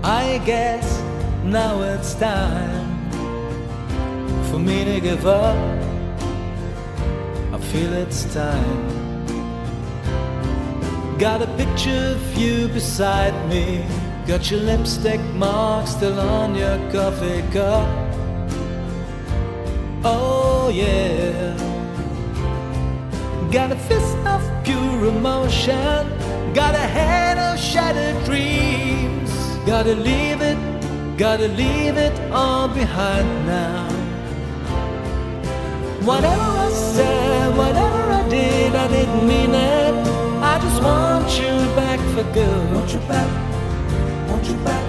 I guess now it's time for me to give up. I feel it's time. Got a picture of you beside me. Got your lipstick mark still on your coffee cup. Oh yeah. Got a fist of pure emotion. Got a head of shattered dreams. Gotta leave it all behind now. Whatever I said, whatever I did, I didn't mean it. I just want you back for good. Want you back, want you back,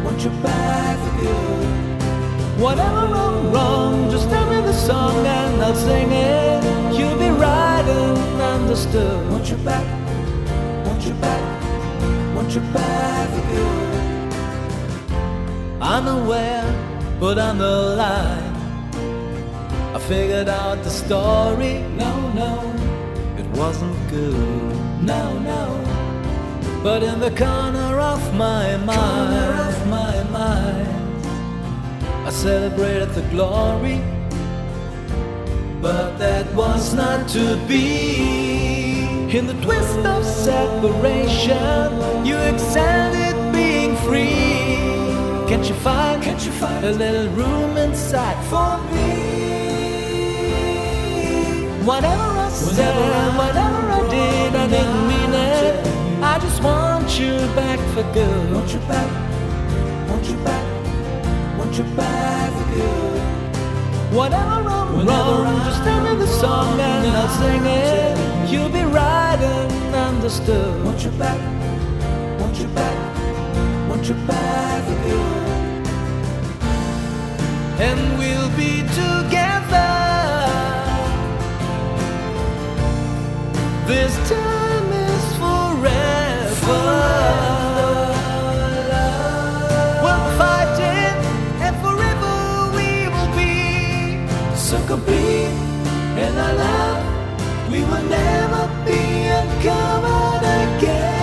want you back for good. Whatever I'm wrong, just tell me the song and I'll sing it. You'll be right and understood. Want you back, want you back, want you back for good. Unaware, but on the line, I figured out the story. No, it wasn't good. No, but in the corner of my mind, I celebrated the glory. But that was not to be. In the twist of separation, you excelled at being free. Can't you find a little room inside for me? Whatever I said, whatever I did, I didn't mean it. I just want you back for good. Want you back, want you back, want you back for good. Whatever I'm wrong, just tell me the song and I'll sing it. You'll be right and understood. Want you back, want you back, want you back for good. And we'll be together. This time is forever. We'll fight it and forever we will be so complete in our love. We will never be uncovered again.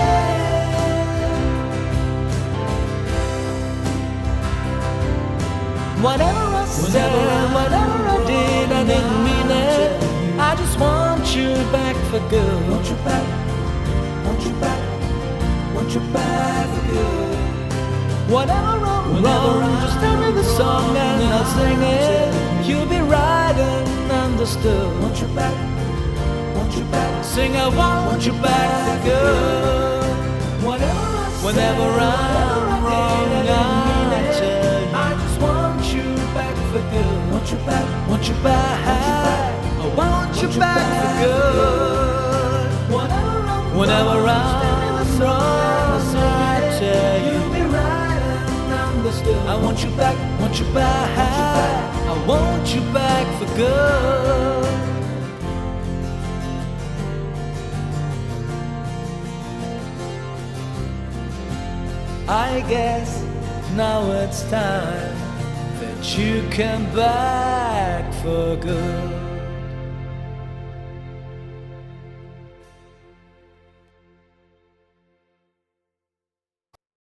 Whatever I said, whatever I did, I didn't mean it. I just want you back for good. Want you back, want you back, want you back for good. Whatever I'm wrong, just tell me the song and I'll sing it. You'll be right and understood. Want you back, want you back. Sing I want you back for good. Whenever I'm wrong, I tell you I just want you back for good. Want you back, want you back. I want you back for good. Whenever I'm wrong, I tell you you'll be right and understood. I want you back, want you back. I want you back for good. I guess now it's time that you come back for good.